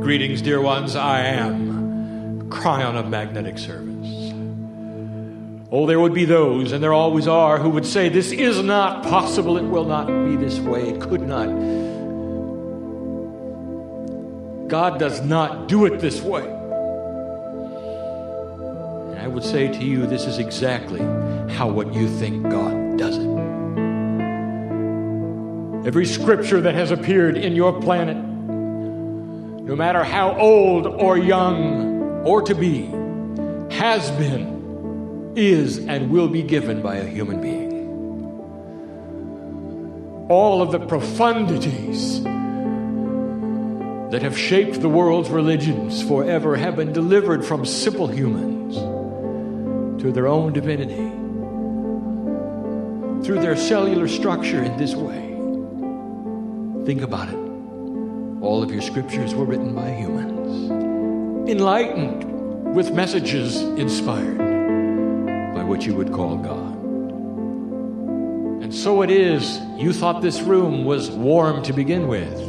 greetings, dear ones. I am Kryon of magnetic service. Oh, there would be those, and there always are, who would say, this is not possible. It will not be this way. It could not. God does not do it this way. And I would say to you, this is exactly how what you think God does it. Every scripture that has appeared in your planet, no matter how old or young or to be, has been, is, and will be given by a human being. All of the profundities that have shaped the world's religions forever have been delivered from simple humans to their own divinity through their cellular structure in this way. Think about it. All of your scriptures were written by humans, enlightened with messages inspired by what you would call God. And so it is, you thought this room was warm to begin with.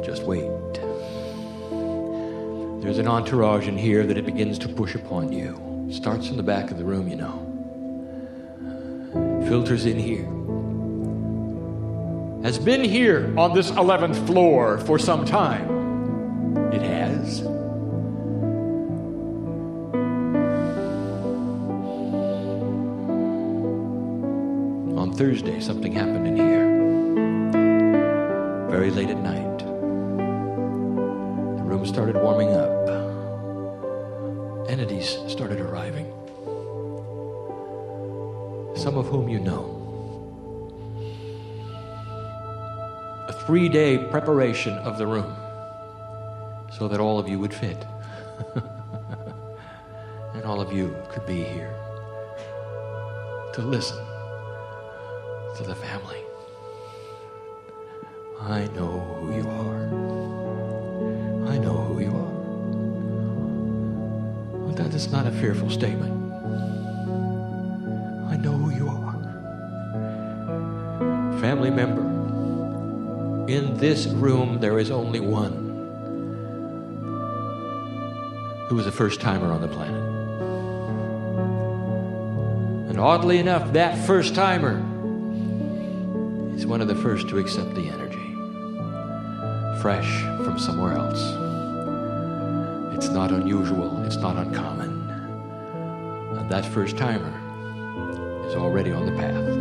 Just wait. There's an entourage in here that it begins to push upon you. Starts in the back of the room, you know. Filters in here. Has been here on this 11th floor for some time. It has. On Thursday, something happened in here. Very late at night. The room started warming up. Entities started arriving. Some of whom you know. A 3-day preparation of the room so that all of you would fit. And all of you could be here to listen to the family. I know who you are. I know who you are. Well, that is not a fearful statement. I know who you are. Family member, in this room there is only one who is a first-timer on the planet. And oddly enough, that first-timer is one of the first to accept the energy. Fresh from somewhere else. It's not unusual. It's not uncommon. And that first-timer is already on the path.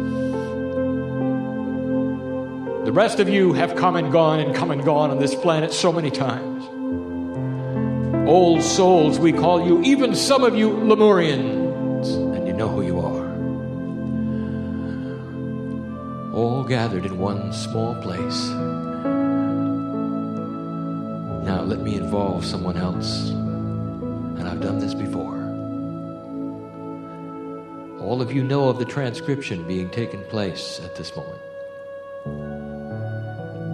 The rest of you have come and gone on this planet so many times. Old souls, we call you, even some of you Lemurians, and you know who you are. All gathered in one small place. Now let me involve someone else, and I've done this before. All of you know of the transcription being taken place at this moment.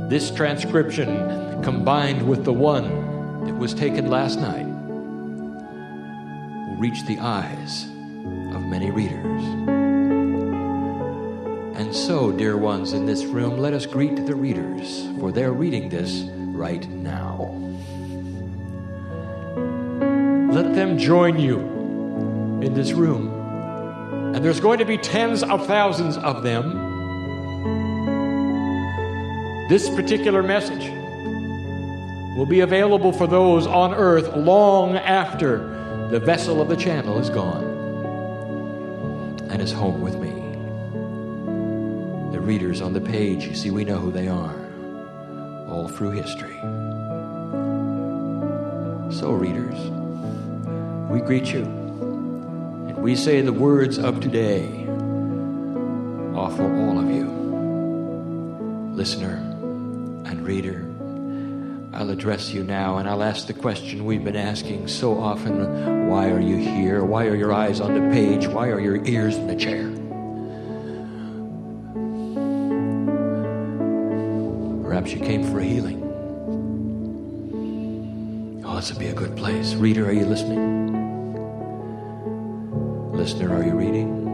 This transcription, combined with the one that was taken last night, will reach the eyes of many readers. And so, dear ones in this room, let us greet the readers, for they're reading this right now. Let them join you in this room. And there's going to be tens of thousands of them. This particular message will be available for those on earth long after the vessel of the channel is gone and is home with me. The readers on the page, you see, we know who they are all through history. So, readers, we greet you, and we say the words of today are for all of you. Listener and reader, I'll address you now, and I'll ask the question we've been asking so often. Why are you here? Why are your eyes on the page? Why are your ears in the chair? Perhaps you came for a healing. Oh, this would be a good place. Reader, are you listening? Listener, are you reading?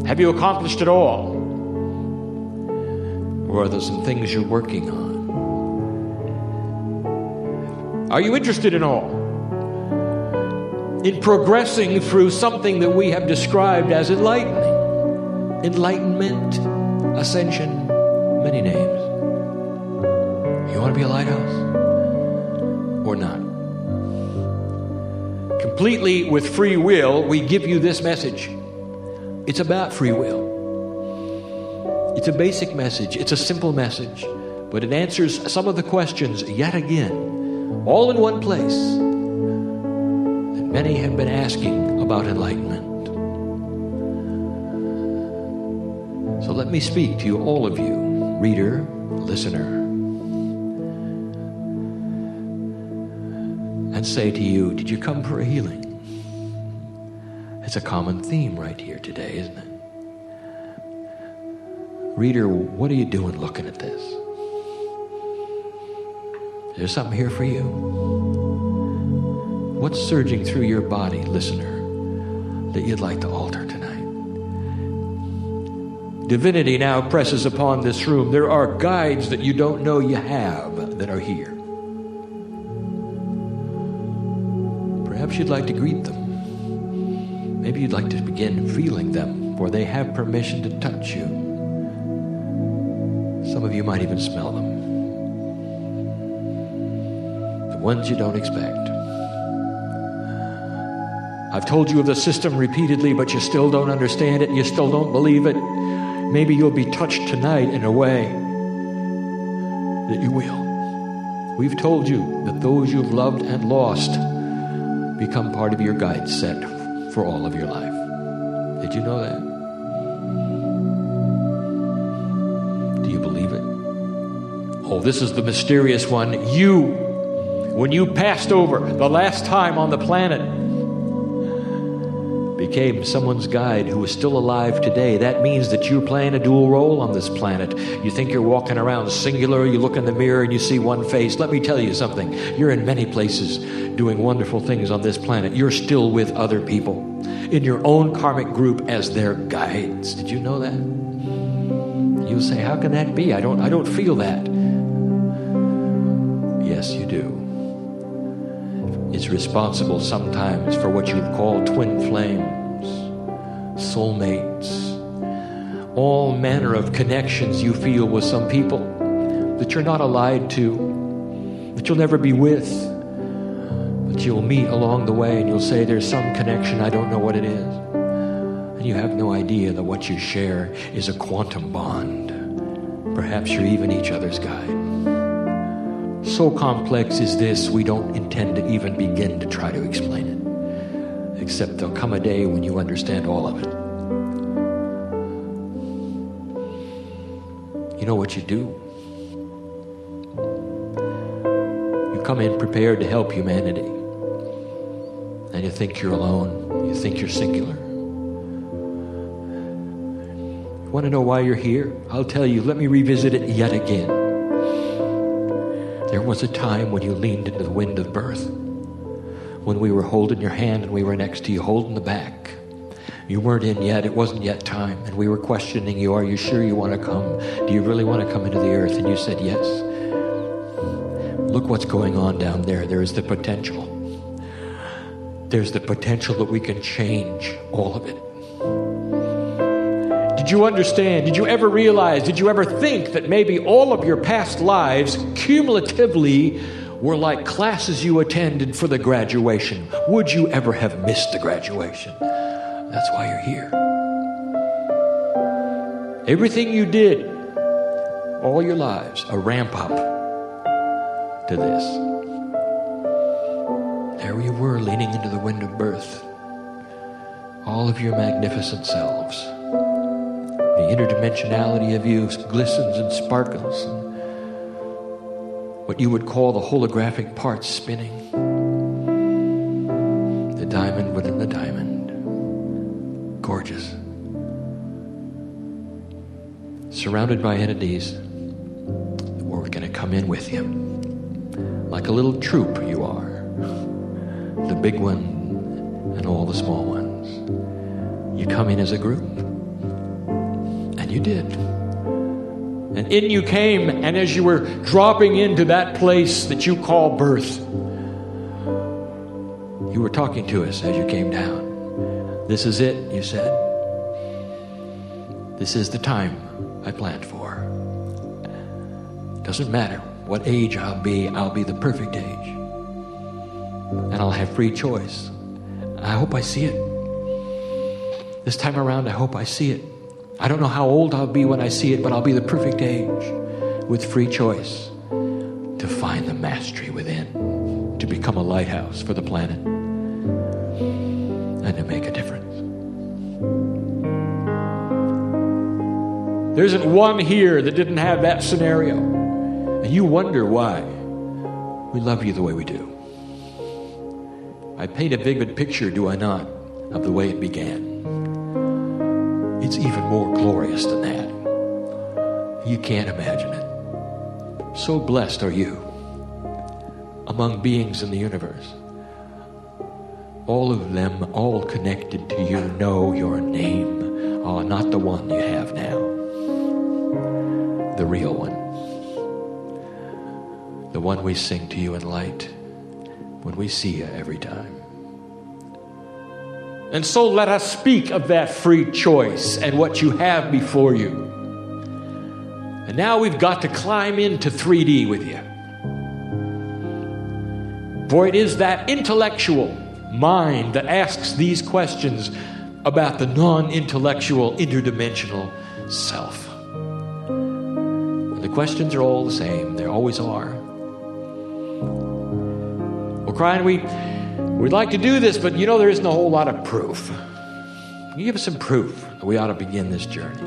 Have you accomplished it all? Or are there some things you're working on? Are you interested in all? In progressing through something that we have described as enlightening? Enlightenment, ascension, many names. You want to be a lighthouse? Or not? Completely with free will, we give you this message. It's about free will. It's a basic message. It's a simple message. But it answers some of the questions yet again, all in one place, that many have been asking about enlightenment. So let me speak to you, all of you, reader, listener, and say to you, did you come for a healing? It's a common theme right here today, isn't it? Reader, what are you doing looking at this? There's something here for you. What's surging through your body, listener, that you'd like to alter tonight? Divinity now presses upon this room. There are guides that you don't know you have that are here. Perhaps you'd like to greet them. Maybe you'd like to begin feeling them, for they have permission to touch you. Some of you might even smell them. The ones you don't expect. I've told you of the system repeatedly, but you still don't understand it. You still don't believe it. Maybe you'll be touched tonight in a way that you will. We've told you that those you've loved and lost become part of your guide set for all of your life. Did you know that? Do you believe it? Oh, this is the mysterious one. You, when you passed over the last time on the planet, became someone's guide who is still alive today. That means that you're playing a dual role on this planet. You think you're walking around singular, you look in the mirror and you see one face. Let me tell you something. You're in many places doing wonderful things on this planet. You're still with other people in your own karmic group as their guides. Did you know that? You'll say, how can that be? I don't feel that. Yes, you do. It's responsible sometimes for what you've called twin flames, soulmates, all manner of connections you feel with some people that you're not allied to, that you'll never be with, but you'll meet along the way and you'll say, there's some connection, I don't know what it is. And you have no idea that what you share is a quantum bond. Perhaps you're even each other's guide. So complex is this, we don't intend to even begin to try to explain it. Except there'll come a day when you understand all of it. You know what you do? You come in prepared to help humanity. And you think you're alone. You think you're singular. You want to know why you're here? I'll tell you. Let me revisit it yet again. There was a time when you leaned into the wind of birth, when we were holding your hand and we were next to you, holding the back. You weren't in yet. It wasn't yet time. And we were questioning you. Are you sure you want to come? Do you really want to come into the earth? And you said yes. Look what's going on down there. There is the potential. There's the potential that we can change all of it. Did you understand? Did you ever realize? Did you ever think that maybe all of your past lives cumulatively were like classes you attended for the graduation? Would you ever have missed the graduation? That's why you're here. Everything you did, all your lives, a ramp up to this. There you were, leaning into the wind of birth. All of your magnificent selves. The interdimensionality of you glistens and sparkles. And what you would call the holographic parts spinning. The diamond within the diamond. Gorgeous. Surrounded by entities that were going to come in with you. Like a little troop you are. The big one and all the small ones. You come in as a group. You did. And in you came, and as you were dropping into that place that you call birth, you were talking to us as you came down. This is it, you said. This is the time I planned for. It doesn't matter what age I'll be the perfect age. And I'll have free choice. I hope I see it. This time around, I hope I see it. I don't know how old I'll be when I see it, but I'll be the perfect age with free choice to find the mastery within, to become a lighthouse for the planet, and to make a difference. There isn't one here that didn't have that scenario. And you wonder why we love you the way we do. I paint a vivid picture, do I not, of the way it began. It's even more glorious than that. You can't imagine it. So blessed are you among beings in the universe. All of them, all connected to you, know your name. Oh, not the one you have now. The real one. The one we sing to you in light when we see you every time. And so let us speak of that free choice and what you have before you. And now we've got to climb into 3D with you. For it is that intellectual mind that asks these questions about the non-intellectual, interdimensional self. And the questions are all the same. They always are. Well, Kryon, we'd like to do this, but there isn't a whole lot of proof. Can you give us some proof that we ought to begin this journey?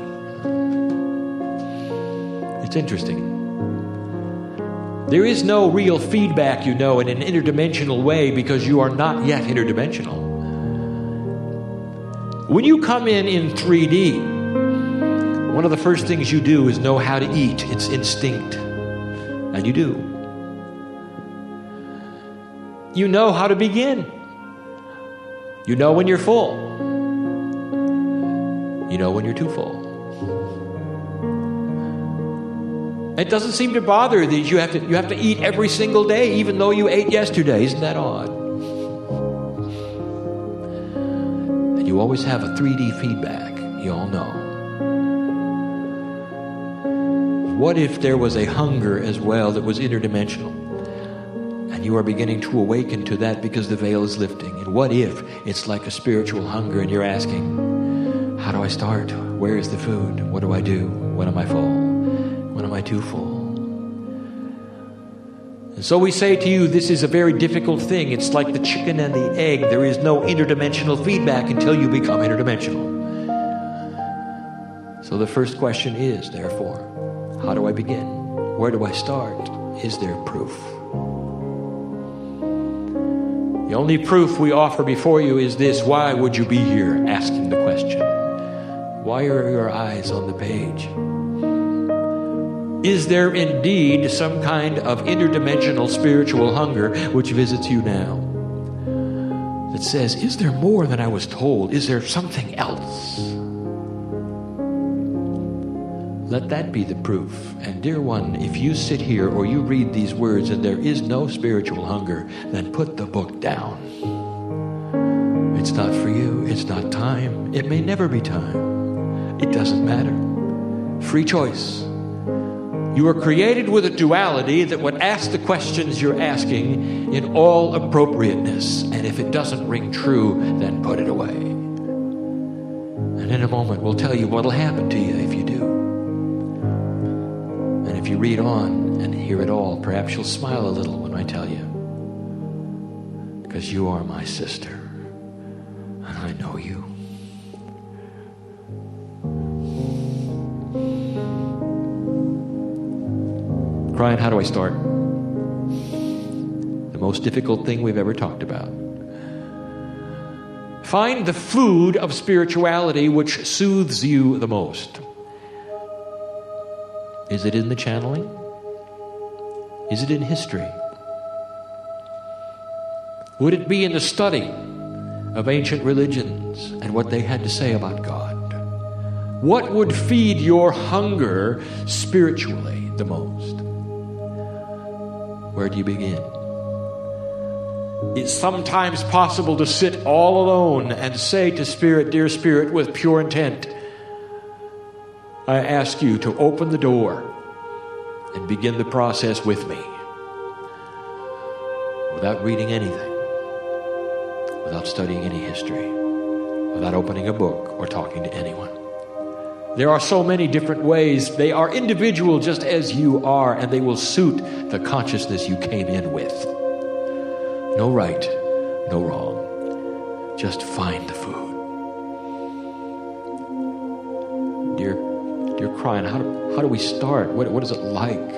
It's interesting. There is no real feedback, in an interdimensional way because you are not yet interdimensional. When you come in 3D, one of the first things you do is know how to eat. It's instinct. And you do. You know how to begin. You know when you're full. You know when you're too full. It doesn't seem to bother that you have to eat every single day, even though you ate yesterday. Isn't that odd? And you always have a 3D feedback. You all know. What if there was a hunger as well that was interdimensional? And you are beginning to awaken to that because the veil is lifting. And what if it's like a spiritual hunger and you're asking, how do I start? Where is the food? What do I do? When am I full? When am I too full? And so we say to you, this is a very difficult thing. It's like the chicken and the egg. There is no interdimensional feedback until you become interdimensional. So the first question is, therefore, how do I begin? Where do I start? Is there proof? The only proof we offer before you is this. Why would you be here asking the question? Why are your eyes on the page? Is there indeed some kind of interdimensional spiritual hunger which visits you now? That says, is there more than I was told? Is there something else? Let that be the proof. And dear one, if you sit here or you read these words and there is no spiritual hunger, then put the book down. It's not for you. It's not time. It may never be time. It doesn't matter. Free choice. You are created with a duality that would ask the questions you're asking in all appropriateness. And if it doesn't ring true, then put it away. And in a moment, we'll tell you what will happen to you if you do. And if you read on and hear it all, perhaps you'll smile a little when I tell you. Because you are my sister. And I know you. Kryon, how do I start? The most difficult thing we've ever talked about. Find the food of spirituality which soothes you the most. Is it in the channeling? Is it in history? Would it be in the study of ancient religions and what they had to say about God? What would feed your hunger spiritually the most? Where do you begin? It's sometimes possible to sit all alone and say to Spirit, dear Spirit, with pure intent, I ask you to open the door and begin the process with me, without reading anything, without studying any history, without opening a book or talking to anyone. There are so many different ways. They are individual just as you are, and they will suit the consciousness you came in with. No right, no wrong. Just find the food. Dear Kryon, how do we start? What is it like?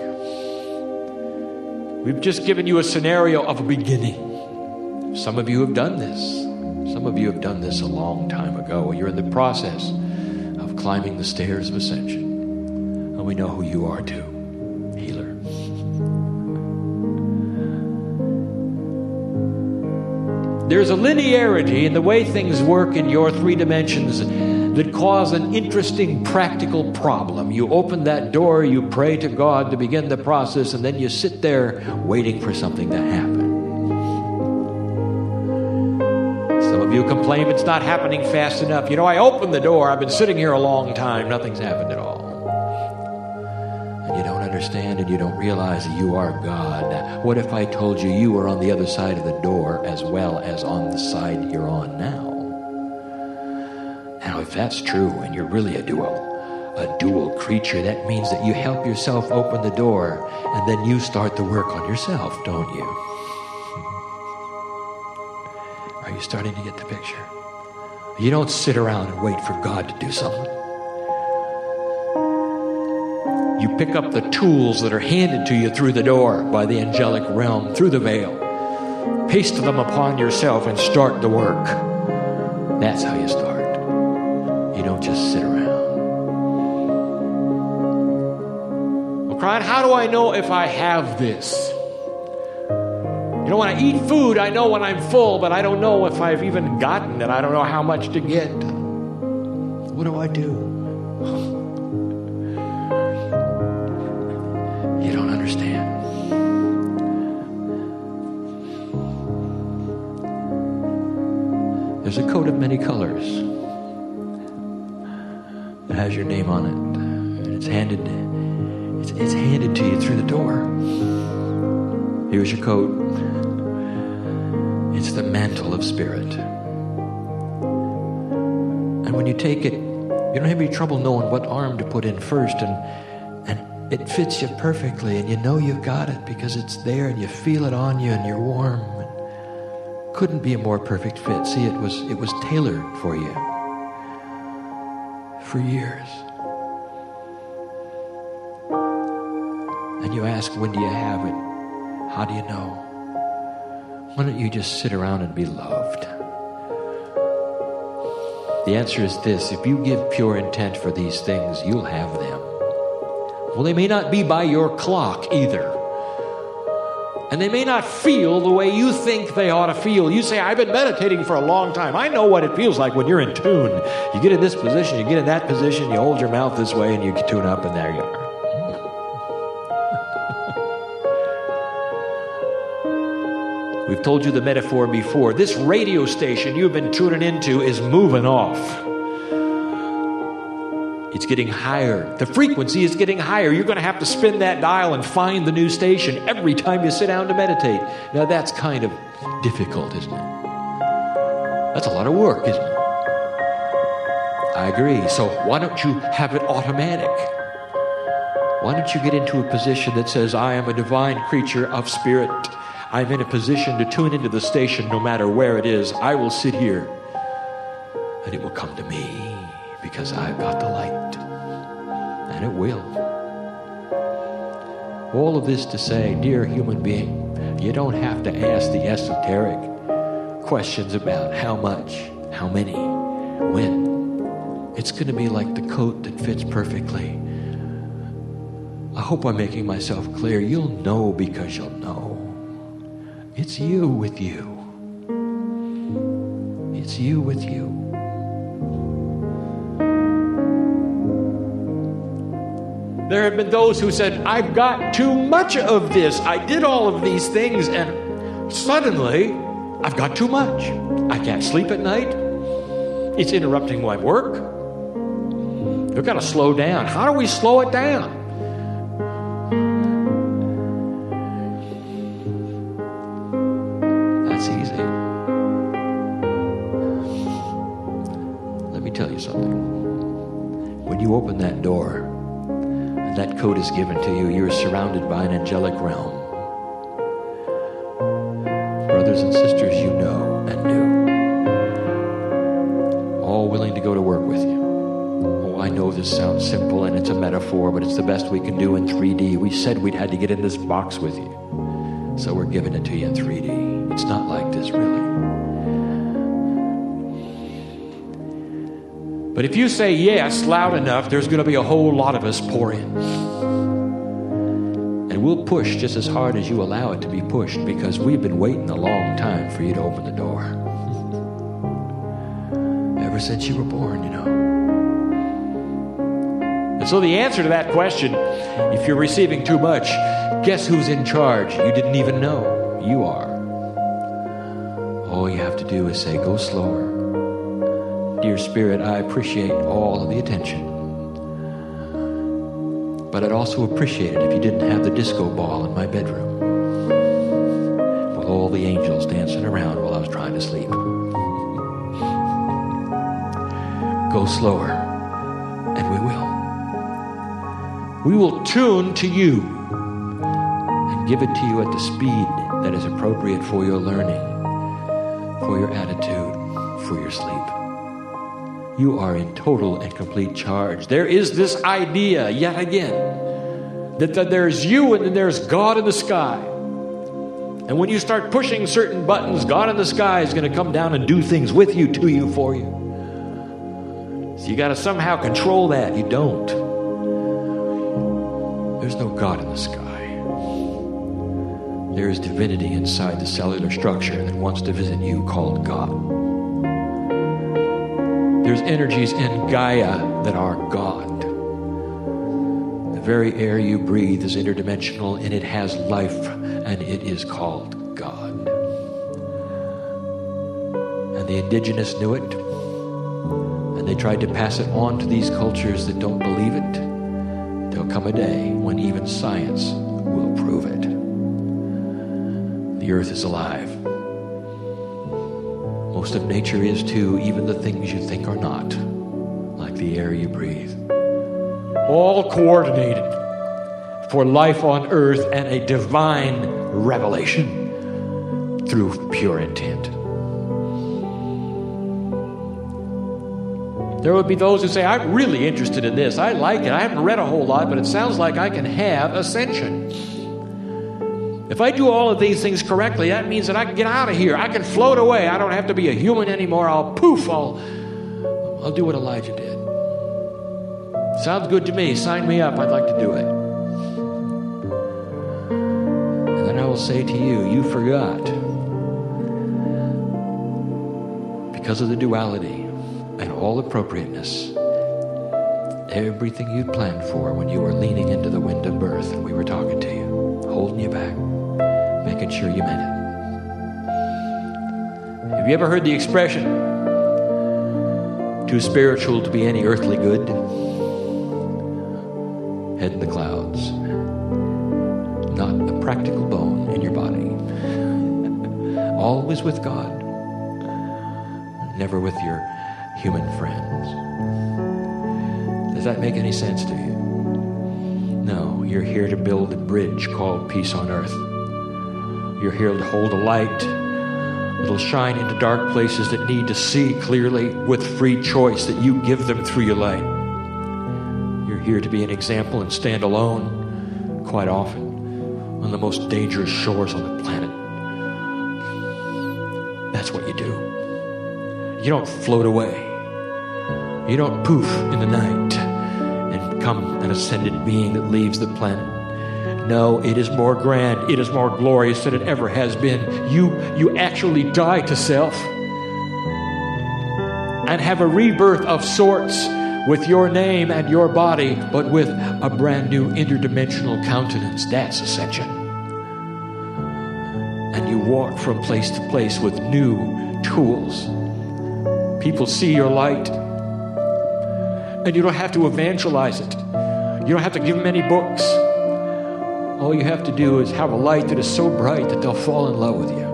We've just given you a scenario of a beginning. Some of you have done this. Some of you have done this a long time ago. You're in the process of climbing the stairs of ascension. And we know who you are too, healer. There's a linearity in the way things work in your 3 dimensions that cause an interesting practical problem. You open that door, you pray to God to begin the process, and then you sit there waiting for something to happen. Some of you complain it's not happening fast enough. You know, I opened the door, I've been sitting here a long time, nothing's happened at all. And you don't understand and you don't realize that you are God. What if I told you you were on the other side of the door as well as on the side you're on now? Now, if that's true and you're really a dual creature, that means that you help yourself open the door and then you start the work on yourself, don't you? Are you starting to get the picture? You don't sit around and wait for God to do something. You pick up the tools that are handed to you through the door by the angelic realm, through the veil. Paste them upon yourself and start the work. That's how you start. You don't just sit around. Well, Kryon, how do I know if I have this? You know, when I eat food, I know when I'm full, but I don't know if I've even gotten it. I don't know how much to get. What do I do? You don't understand. There's a coat of many colors that has your name on it, and it's handed to you through the door. Here's your coat. It's the mantle of spirit. And when you take it, you don't have any trouble knowing what arm to put in first, and it fits you perfectly, and you know you've got it because it's there and you feel it on you and you're warm. Couldn't be a more perfect fit. See, it was tailored for you for years. And you ask, when do you have it? How do you know? Why don't you just sit around and be loved? The answer is this: if you give pure intent for these things, you'll have them. Well, they may not be by your clock either. And they may not feel the way you think they ought to feel. You say, I've been meditating for a long time. I know what it feels like when you're in tune. You get in this position, you get in that position, you hold your mouth this way, and you tune up, and there you are. We've told you the metaphor before. This radio station you've been tuning into is moving off. It's getting higher. The frequency is getting higher. You're going to have to spin that dial and find the new station every time you sit down to meditate. Now that's kind of difficult, isn't it? That's a lot of work, isn't it? I agree. So why don't you have it automatic? Why don't you get into a position that says, I am a divine creature of spirit. I'm in a position to tune into the station no matter where it is. I will sit here and it will come to me because I've got the light. And it will. All of this to say, dear human being, you don't have to ask the esoteric questions about how much, how many, when. It's going to be like the coat that fits perfectly. I hope I'm making myself clear. You'll know because you'll know. It's you with you. It's you with you. There have been those who said, I've got too much of this. I did all of these things, and suddenly I've got too much. I can't sleep at night. It's interrupting my work. We've got to slow down. How do we slow it down? That's easy. Let me tell you something. When you open that door and that code is given to you, you're surrounded by an angelic realm. Brothers and sisters you know and knew, all willing to go to work with you. Oh, I know this sounds simple and it's a metaphor, but it's the best we can do in 3D. We said we'd had to get in this box with you, so we're giving it to you in 3D. It's not like this, really. But if you say yes loud enough, there's going to be a whole lot of us pour in. And we'll push just as hard as you allow it to be pushed, because we've been waiting a long time for you to open the door. Ever since you were born, you know. And so the answer to that question, if you're receiving too much, guess who's in charge? You didn't even know. You are. All you have to do is say, go slower. Dear Spirit, I appreciate all of the attention. But I'd also appreciate it if you didn't have the disco ball in my bedroom with all the angels dancing around while I was trying to sleep. Go slower, and we will. We will tune to you and give it to you at the speed that is appropriate for your learning, for your attitude, for your sleep. You are in total and complete charge. There is this idea, yet again, that there's you and then there's God in the sky. And when you start pushing certain buttons, God in the sky is going to come down and do things with you, to you, for you. So you got to somehow control that. You don't. There's no God in the sky. There is divinity inside the cellular structure that wants to visit you, called God. There's energies in Gaia that are God. The very air you breathe is interdimensional, and it has life, and it is called God. And the indigenous knew it, and they tried to pass it on to these cultures that don't believe it. There'll come a day when even science will prove it. The earth is alive. Most of nature is too, even the things you think are not, like the air you breathe. All coordinated for life on earth and a divine revelation through pure intent. There would be those who say, I'm really interested in this. I like it. I haven't read a whole lot, but it sounds like I can have ascension. If I do all of these things correctly, that means that I can get out of here. I can float away. I don't have to be a human anymore. I'll do what Elijah did. Sounds good to me. Sign me up. I'd like to do it. And then I will say to you, you forgot. Because of the duality and all appropriateness, everything you'd planned for when you were leaning into the wind of birth and we were talking to you, holding you back, making sure you meant it. Have you ever heard the expression, too spiritual to be any earthly good? Head in the clouds. Not a practical bone in your body. Always with God. Never with your human friends. Does that make any sense to you? No, you're here to build a bridge called peace on earth. You're here to hold a light that'll shine into dark places that need to see clearly with free choice that you give them through your light. You're here to be an example and stand alone, quite often, on the most dangerous shores on the planet. That's what you do. You don't float away. You don't poof in the night and become an ascended being that leaves the planet. No, it is more grand. It is more glorious than it ever has been. You actually die to self and have a rebirth of sorts with your name and your body, but with a brand new interdimensional countenance. That's ascension. And you walk from place to place with new tools. People see your light, and you don't have to evangelize it. You don't have to give them any books. All you have to do is have a light that is so bright that they'll fall in love with you.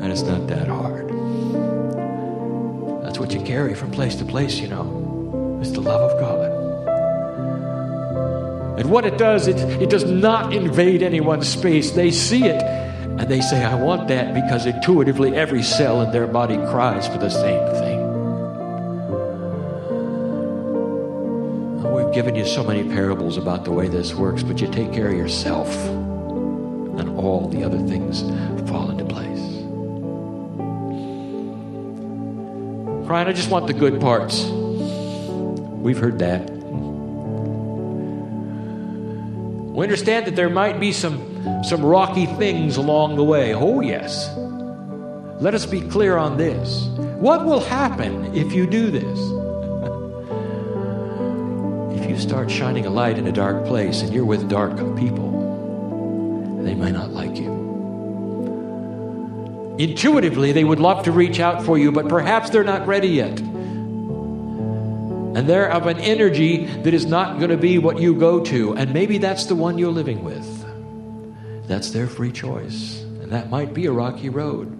And it's not that hard. That's what you carry from place to place, you know. It's the love of God. And what it does, it does not invade anyone's space. They see it, and they say, I want that, because intuitively every cell in their body cries for the same thing. We've given you so many parables about the way this works, but you take care of yourself, and all the other things fall into place. Kryon, I just want the good parts. We've heard that. We understand that there might be some rocky things along the way. Oh, yes. Let us be clear on this. What will happen if you do this? If you start shining a light in a dark place and you're with dark people, they might not like you. Intuitively, they would love to reach out for you, but perhaps they're not ready yet. And they're of an energy that is not going to be what you go to. And maybe that's the one you're living with. That's their free choice. And that might be a rocky road.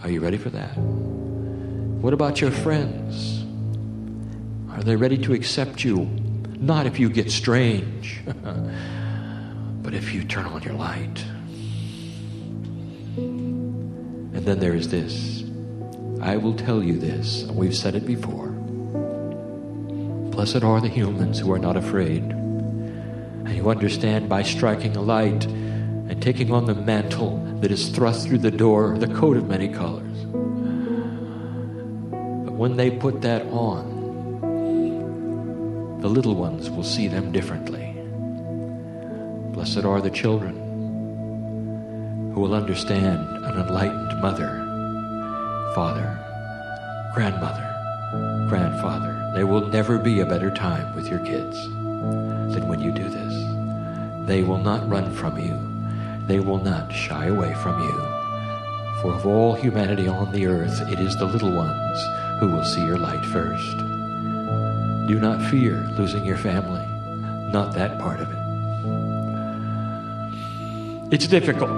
Are you ready for that? What about your friends? Are they ready to accept you? Not if you get strange, but if you turn on your light. And then there is this. I will tell you this. We've said it before. Blessed are the humans who are not afraid. And you understand, by striking a light and taking on the mantle that is thrust through the door, the coat of many colors. But when they put that on, the little ones will see them differently. Blessed are the children who will understand an enlightened mother, father, grandmother, grandfather. There will never be a better time with your kids than when you do this. They will not run from you. They will not shy away from you. For of all humanity on the earth, it is the little ones who will see your light first. Do not fear losing your family. Not that part of it. It's difficult.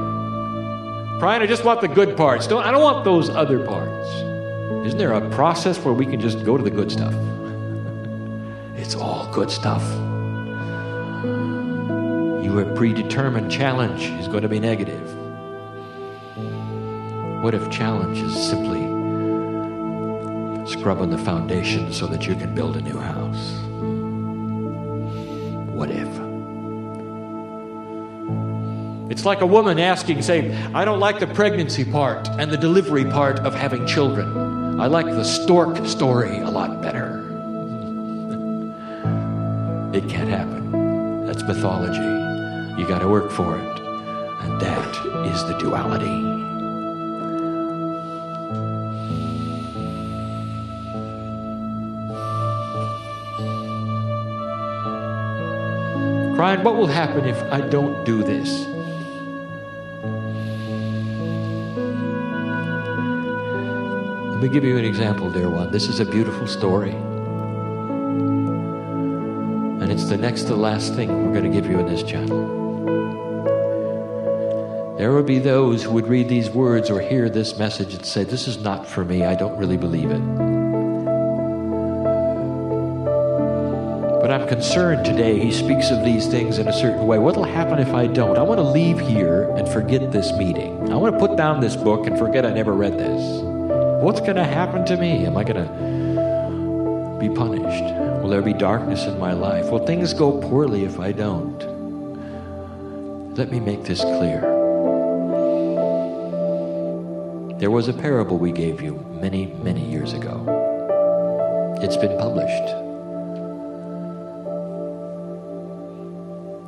Kryon, I just want the good parts. I don't want those other parts. Isn't there a process where we can just go to the good stuff? It's all good stuff. Your predetermined challenge is going to be negative. What if challenge is simply scrubbing the foundation so that you can build a new house? What if? It's like a woman asking, say, I don't like the pregnancy part and the delivery part of having children. I like the stork story a lot better. It can't happen. That's mythology. You got to work for it. And that is the duality. Kryon, what will happen if I don't do this? Let me give you an example, dear one. This is a beautiful story. And it's the next to last thing we're going to give you in this channel. There will be those who would read these words or hear this message and say, this is not for me. I don't really believe it. But I'm concerned today. He speaks of these things in a certain way. What will happen if I don't? I want to leave here and forget this meeting. I want to put down this book and forget I never read this. What's going to happen to me? Am I going to be punished? Will there be darkness in my life? Will things go poorly if I don't? Let me make this clear. There was a parable we gave you many, many years ago. It's been published.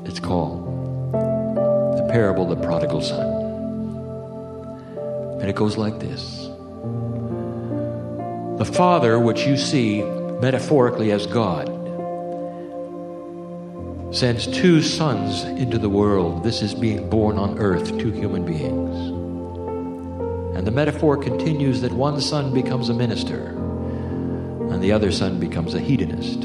It's called The Parable of the Prodigal Son. And it goes like this. The father, which you see, metaphorically as God, sends two sons into the world. This is being born on earth, two human beings. And the metaphor continues that one son becomes a minister and the other son becomes a hedonist.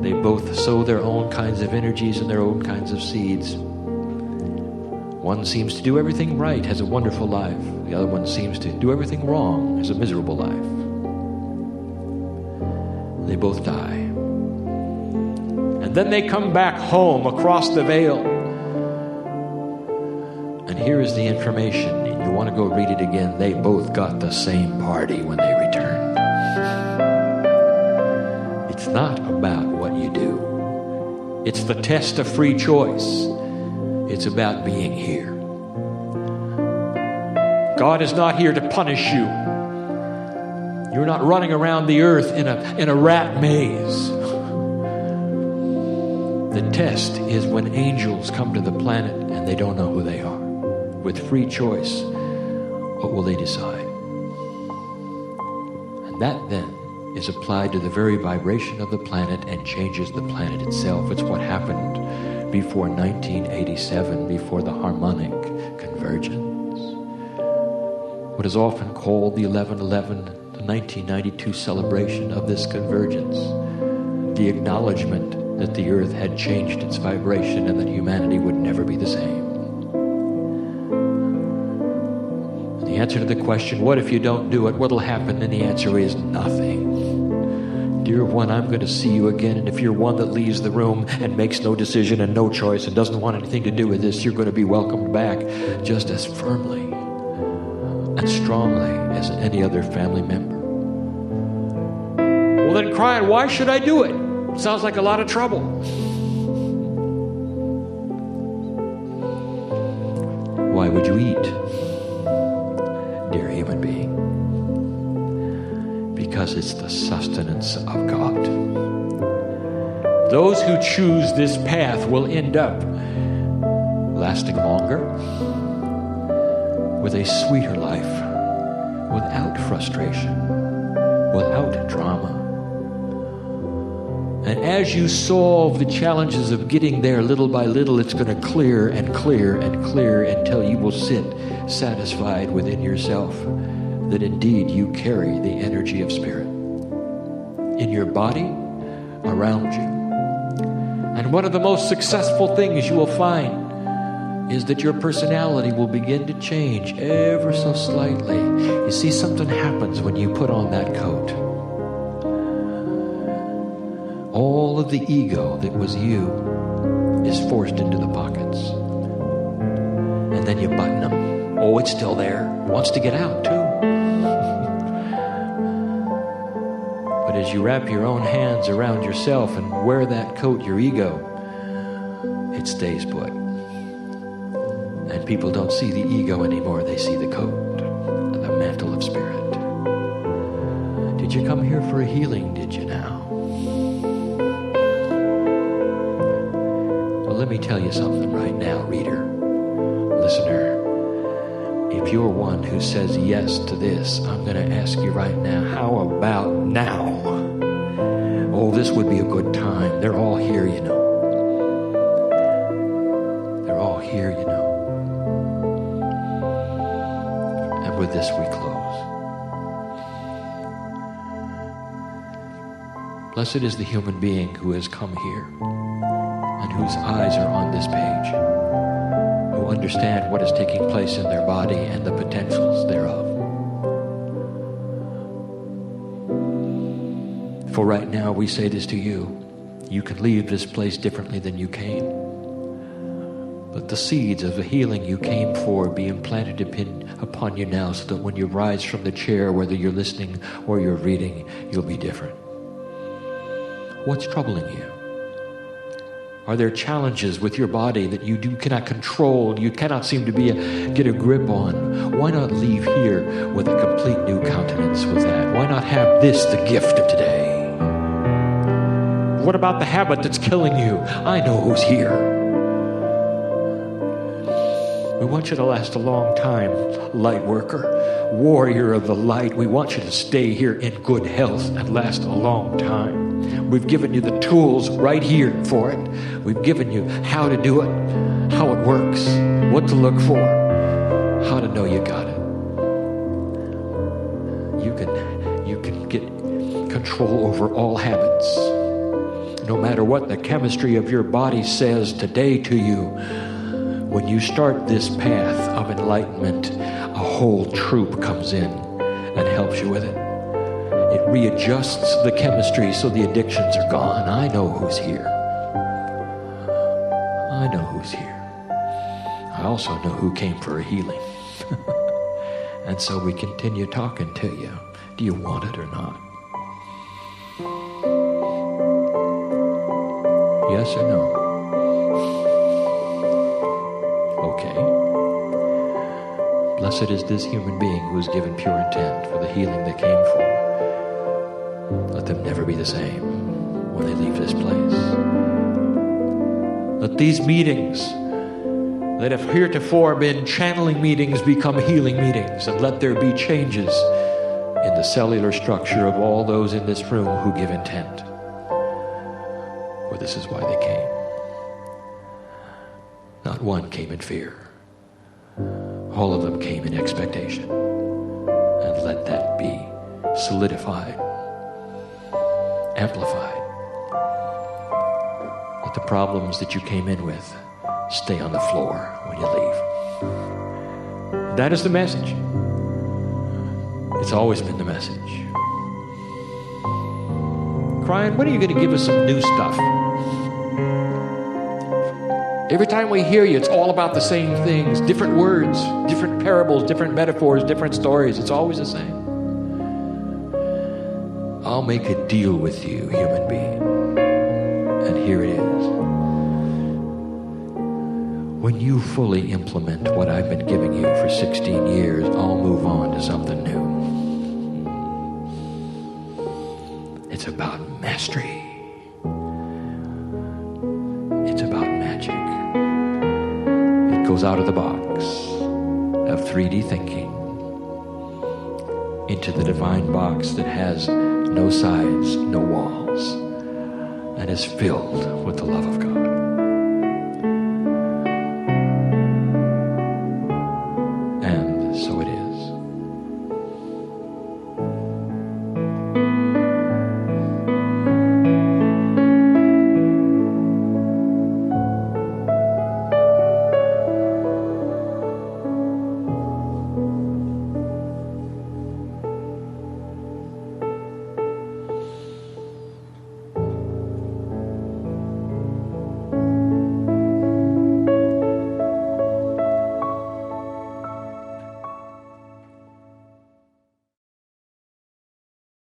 They both sow their own kinds of energies and their own kinds of seeds. One seems to do everything right, has a wonderful life. The other one seems to do everything wrong, has a miserable life. They both die. And then they come back home across the veil. And here is the information. You want to go read it again. They both got the same party when they returned. It's not about what you do. It's the test of free choice. It's about being here. God is not here to punish you. You're not running around the earth in a rat maze. The test is when angels come to the planet and they don't know who they are. With free choice, what will they decide? And that then is applied to the very vibration of the planet and changes the planet itself. It's what happened before 1987, before the harmonic convergence. What is often called the 11/11, the 1992 celebration of this convergence, the acknowledgement that the earth had changed its vibration and that humanity would never be the same. And the answer to the question, what if you don't do it? What'll happen? And the answer is nothing. Dear one, I'm going to see you again, and if you're one that leaves the room and makes no decision and no choice and doesn't want anything to do with this, you're going to be welcomed back just as firmly and strongly as any other family member. Well then, Kryon, why should I do it? Sounds like a lot of trouble. Why would you eat, dear human being? Because it's the sustenance of God. Those who choose this path will end up lasting longer, with a sweeter life, without frustration, without drama. And as you solve the challenges of getting there little by little, it's going to clear and clear and clear until you will sit satisfied within yourself that indeed you carry the energy of spirit in your body, around you. And one of the most successful things you will find is that your personality will begin to change ever so slightly. You see, something happens when you put on that coat. All of the ego that was you is forced into the pockets. And then you button them. Oh, it's still there. Wants to get out too. But as you wrap your own hands around yourself and wear that coat, your ego, it stays put. And people don't see the ego anymore. They see the coat, the mantle of spirit. Did you come here for a healing, did you now? Let me tell you something right now, reader, listener. If you're one who says yes to this, I'm going to ask you right now, how about now? Oh, this would be a good time. They're all here, you know. They're all here, you know. And with this we close. Blessed is the human being who has come here and whose eyes are on this page, who understand what is taking place in their body and the potentials thereof. For right now, we say this to you. You can leave this place differently than you came. Let the seeds of the healing you came for be implanted upon you now, so that when you rise from the chair, whether you're listening or you're reading, you'll be different. What's troubling you? Are there challenges with your body that you cannot control, you cannot seem to get a grip on? Why not leave here with a complete new countenance with that? Why not have this the gift of today? What about the habit that's killing you? I know who's here. We want you to last a long time, light worker, warrior of the light. We want you to stay here in good health and last a long time. We've given you the tools right here for it. We've given you how to do it, how it works, what to look for, how to know you got it. You can get control over all habits. No matter what the chemistry of your body says today to you, when you start this path of enlightenment, a whole troop comes in and helps you with it. It readjusts the chemistry so the addictions are gone. I know who's here. I know who's here. I also know who came for a healing. And so we continue talking to you. Do you want it or not? Yes or no? Okay. Blessed is this human being who is given pure intent for the healing they came for. Let them never be the same when they leave this place. Let these meetings that have heretofore been channeling meetings become healing meetings, and let there be changes in the cellular structure of all those in this room who give intent. For this is why they came. Not one came in fear. All of them came in expectation. And let that be solidified, amplified. Let the problems that you came in with stay on the floor when you leave. That is the message. It's always been the message. Kryon, when are you going to give us some new stuff? Every time we hear you, it's all about the same things. Different words, different parables, different metaphors, different stories. It's always the same. I'll make a deal with you, human being. And here it is. When you fully implement what I've been giving you for 16 years, I'll move on to something new. It's about mastery. It's about magic. It goes out of the box of 3D thinking into the divine box that has no sides, no walls, and is filled with the love of God.